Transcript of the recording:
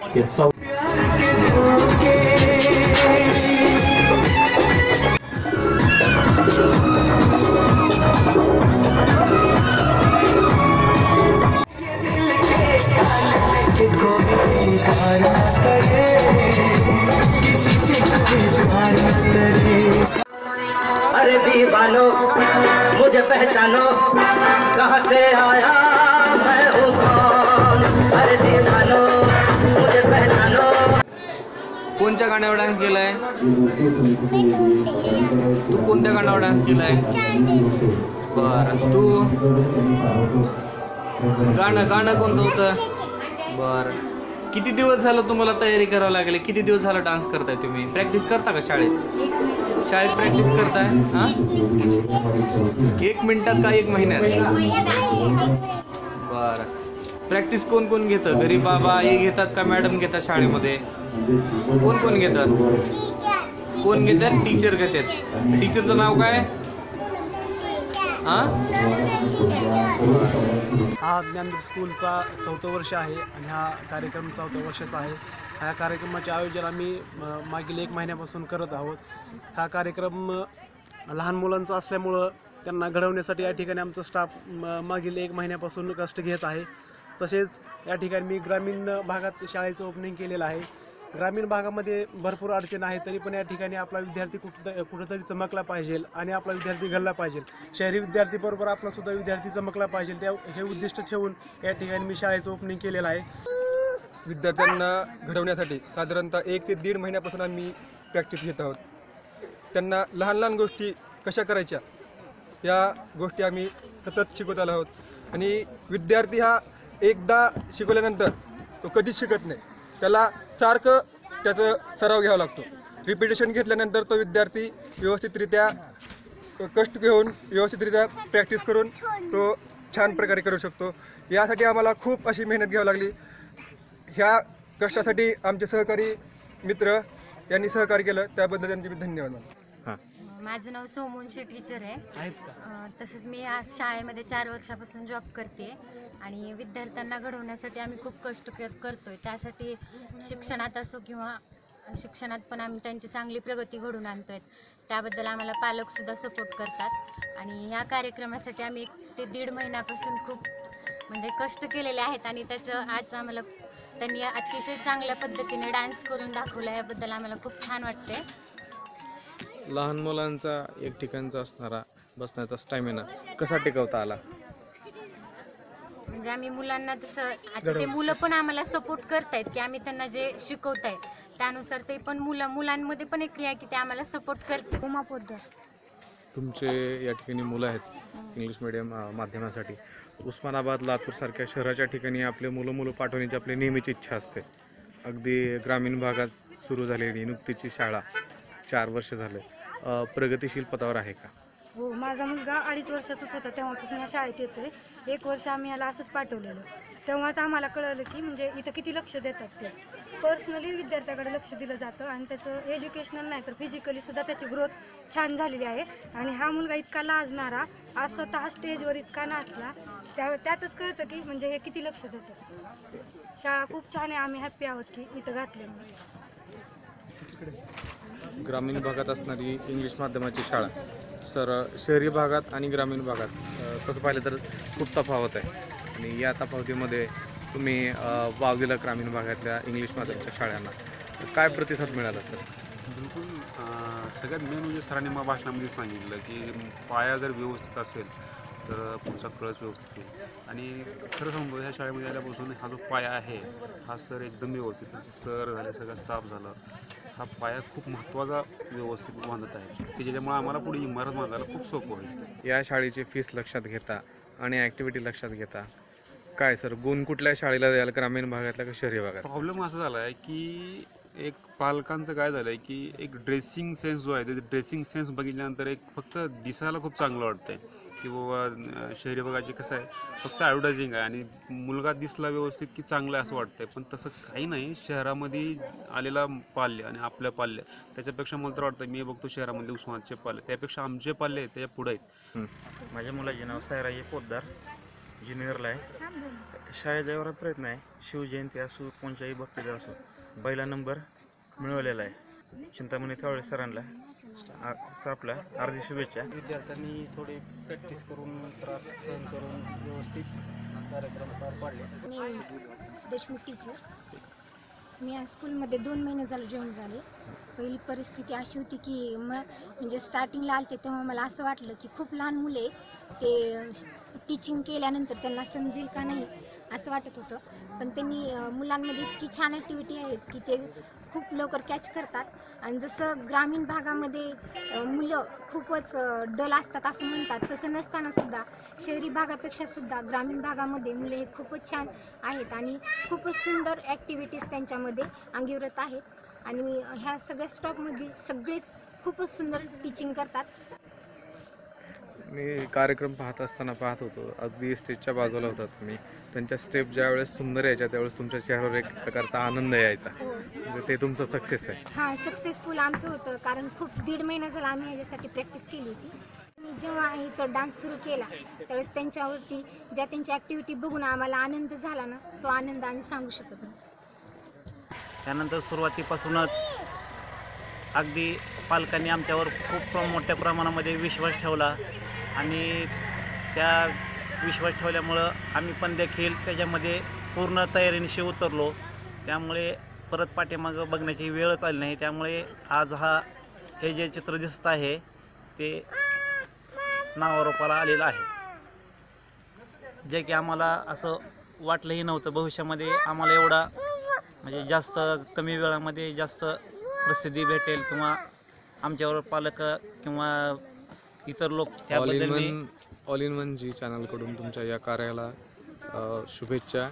अरे दीवानो मुझे पहचानो, कहाँ से आया मैं हूँ कौन। अरे दीवानो मुझे पहचानो। कोणत्या गाण्यावर डान्स केलाय तू? कोणत्या गाण्यावर डान्स केलाय? बरं, तू गाणं कोणतं होतं? बरं, किती दिवस झालं तुम्हाला तयारी करावं लागली? किती दिवस झालं डान्स करताय तुम्ही? प्रॅक्टिस करता का शाळेत प्रॅक्टिस करताय? हां, 1 मिनिटात का 1 महिन्यात? बरं, प्रॅक्टिस कोण घेतं? घरी बाबा आई घेतात का मॅडम घेतात? शाळेमध्ये कोण घेतात? कोण घेतात? टीचर घेतात. टीचरचं नाव काय? हां, हा ज्ञानदीप स्कूलचा 4थं वर्ष आहे आणि हा कार्यक्रम 4थ्या वर्षाचा आहे. ह्या कार्यक्रमाचे आयोजन आम्ही मागील 1 महिन्यापासून करत आहोत. हा कार्यक्रम लहान मुलांचा असल्यामुळं त्यांना घडवण्यासाठी या ठिकाणी आमचा स्टाफ मागील 1 महिन्यापासून कष्ट घेत आहे. तसेच या ठिकाणी मी ग्रामीण भागात शाळेचं ओपनिंग केलेलं आहे. ग्रामीण भागामध्ये भरपूर अडचण आहे, तरी पण या ठिकाणी आपला विद्यार्थी कुठंतरी चमकला पाहिजे आणि आपला विद्यार्थी घडला पाहिजे. शहरी विद्यार्थीबरोबर आपलासुद्धा विद्यार्थी चमकला पाहिजे, हे उद्दिष्ट ठेवून या ठिकाणी मी शाळेचं ओपनिंग केलेलं आहे. विद्यार्थ्यांना घडवण्यासाठी साधारणतः 1 ते 1.5 महिन्यापासून आम्ही प्रॅक्टिस घेत आहोत. त्यांना लहान गोष्टी कशा करायच्या या गोष्टी आम्ही सतत शिकवत आलो आहोत. आणि विद्यार्थी हा एकदा शिकवल्यानंतर तो कधीच शिकत नाही. त्याला सारखं त्याचं सराव घ्यावा लागतो. रिपिटेशन घेतल्यानंतर तो विद्यार्थी व्यवस्थितरित्या कष्ट घेऊन व्यवस्थितरित्या प्रॅक्टिस करून तो छान प्रकारे करू शकतो. यासाठी आम्हाला खूप अशी मेहनत घ्यावी लागली. ह्या कष्टासाठी आमचे सहकारी मित्र यांनी सहकार्य केलं, त्याबद्दल त्यांचे मी धन्यवाद मानतो. माझं नाव सोमोनशी टीचर आहे. तसंच मी या शाळेमध्ये 4 वर्षापासून जॉब करते आणि विद्यार्थ्यांना घडवण्यासाठी आम्ही खूप कष्ट करतोय. त्यासाठी शिक्षणात असो किंवा शिक्षणात पण आम्ही त्यांची चांगली प्रगती घडवून आणतोय. त्याबद्दल आम्हाला पालकसुद्धा सपोर्ट करतात. आणि ह्या कार्यक्रमासाठी आम्ही 1 ते 1.5 महिन्यापासून खूप कष्ट केलेले आहेत आणि त्याचं आज आम्हाला त्यांनी अतिशय चांगल्या पद्धतीने डान्स करून दाखवला. याबद्दल आम्हाला खूप छान वाटते. लहान मुलांचा एक ठिकाणचा असणारा बसण्याचा स्टॅमिना कसा टिकवता आला? आम्ही मुलांना तसं आता ते मुलं पण आम्हाला सपोर्ट करतायत की आम्ही त्यांना जे शिकवताय त्यानुसार ते पण मुलांमध्ये पण एक आहे की ते आम्हाला सपोर्ट करते. उमा पोद्दार, तुमचे या ठिकाणी मुलं आहेत इंग्लिश मीडियम माध्यमासाठी. उस्मानाबाद, लातूर सारख्या शहराच्या ठिकाणी आपले मुलं पाठवण्याची आपली नेहमीची इच्छा असते. अगदी ग्रामीण भागात सुरू झालेली नुकतीची शाळा 4 वर्ष झाले, प्रगतिशील पदावर आहे का? हो, माझा मुलगा 2.5 वर्षाचाच होता तेव्हापासून या शाळेत येतोय. 1 वर्ष आम्ही याला असंच पाठवलेलं. तेव्हाच आम्हाला कळलं की इथं किती लक्ष देतात ते. पर्सनली विद्यार्थ्याकडे लक्ष दिलं जातं आणि त्याचं एज्युकेशनल नाही तर फिजिकली सुद्धा त्याची ग्रोथ छान झालेली आहे. आणि हा मुलगा इतका लाजणारा, आज स्वतः स्टेजवर इतका नाचला, त्यातच कळतं की हे किती लक्ष देतात. शाळा खूप छान आहे. आम्ही हॅप्पी आहोत की इथं घातल्यामुळे. ग्रामीण भागात असणारी इंग्लिश माध्यमाची शाळा शहरी भागात आणि ग्रामीण भागात तसं पाहिलं तर खूप तफावत आहे. आणि या तफावतीमध्ये तुम्ही वाव दिला ग्रामीण भागातल्या इंग्लिश माध्यमाच्या शाळांना, काय प्रतिसाद मिळाला सर? बिलकुल. सगळ्यात मेन सरांनी मला भाषणामध्ये सांगितलं की पाया जर व्यवस्थित असेल तर पुढचा कळस व्यवस्थित होईल. आणि खरं सांगतो ह्या शाळेमध्ये आल्यापासून हा जो पाया आहे हा सर एकदम व्यवस्थित, सर झाले, सगळा स्टाफ झालं, हा पाया खूप महत्त्वाचा व्यवस्थित बांधत आहे की ज्याच्यामुळे आम्हाला पुढे इमारत बांधायला खूप सोपं होईल. या शाळेची फीस लक्षात घेता आणि ॲक्टिव्हिटी लक्षात घेता काय सर गुण कुठल्या शाळेला द्याल, ग्रामीण भागातल्या का शहरी भागात? प्रॉब्लेम असा झाला आहे की एक पालकांचं काय झालं आहे की एक ड्रेसिंग सेन्स जो आहे ते ड्रेसिंग सेन्स बघितल्यानंतर एक फक्त दिसायला खूप चांगलं वाटतं आहे की बाबा शहरी भागाची कसं आहे फक्त ॲडव्हर्टायझिंग आहे आणि मुलगा दिसला व्यवस्थित की चांगलं आहे असं वाटतं आहे. पण तसं काही नाही. शहरामध्ये आलेला पाल्य आणि आपल्या पाल्य त्याच्यापेक्षा मला तर वाटतं, मी बघतो शहरामध्ये उस्मानाचे पाल्य त्यापेक्षा आमचे पाल्य आहेत त्याच्या पुढे आहेत. माझ्या मुलाचे नाव सायराजी पोद्दार. ज्युनियरला आहे. शाळेचा एवढा प्रयत्न आहे, शिवजयंती असो कोणत्याही बाबतीत असो पहिला नंबर मिळवलेला आहे. चिंतामणी थावळे सरांना स्टाफला हार्दिक शुभेच्छा. विद्यार्थ्यांनी थोडी प्रॅक्टिस करून त्रास सहन करून व्यवस्थित कार्यक्रम पार पाडले. मी देशमुख टीचर. मी या स्कूलमध्ये 2 महिने झाले जॉईन झाले. पहिली परिस्थिती अशी होती की म्हणजे स्टार्टिंगला आलते तेव्हा मला असं वाटलं की खूप लहान मुले ते टीचिंग केल्यानंतर त्यांना समजेल का नाही असं वाटत होतं. पण त्यांनी मुलांमध्ये इतकी छान ॲक्टिव्हिटी आहेत की ते खूप लवकर कॅच करतात. आणि जसं ग्रामीण भागामध्ये मुलं खूपच डल असतात असं म्हणतात, तसं नसतानासुद्धा शहरी भागापेक्षासुद्धा ग्रामीण भागामध्ये मुले हे खूपच छान आहेत आणि खूपच सुंदर ॲक्टिव्हिटीज त्यांच्यामध्ये अंगीवरत आहेत. आणि ह्या सगळ्या स्टॉपमध्ये सगळेच खूपच सुंदर टीचिंग करतात. मी कार्यक्रम पाहत असताना पाहत होतो, अगदी स्टेजच्या बाजूला होता तुम्ही. त्यांच्या स्टेप ज्या वेळेस सुंदर यायच्या त्यावेळेस तुमच्या चेहऱ्यावर एक प्रकारचा आनंद यायचा. म्हणजे ते तुमचं सक्सेस आहे. हां, सक्सेसफुल आमचं होतं, कारण खूप 1.5 महिना झाला आम्ही ह्याच्यासाठी प्रॅक्टिस केली होती. मी जेव्हा इथं डान्स सुरू केला त्यावेळेस त्यांच्यावरती ज्या त्यांची ॲक्टिव्हिटी बघून आम्हाला आनंद झाला ना, तो आनंद आम्ही सांगू शकत नाही. त्यानंतर सुरुवातीपासूनच अगदी पालकांनी आमच्यावर खूप मोठ्या प्रमाणामध्ये विश्वास ठेवला आणि त्या विश्वास ठेवल्यामुळं आम्ही पण देखील त्याच्यामध्ये पूर्ण तयारीनिशी उतरलो. त्यामुळे परत पाठीमागं बघण्याची वेळच आली नाही. त्यामुळे आज हे जे चित्र दिसत आहे ते नावारूपाला आलेलं आहे, जे की आम्हाला असं वाटलंही नव्हतं भविष्यामध्ये आम्हाला एवढा म्हणजे जास्त कमी वेळामध्ये जास्त प्रसिद्धी भेटेल किंवा आमच्यावर पालक किंवा इतर लोक त्याबद्दल ऑल इन वन जी चॅनलकडून तुमच्या या कार्याला शुभेच्छा.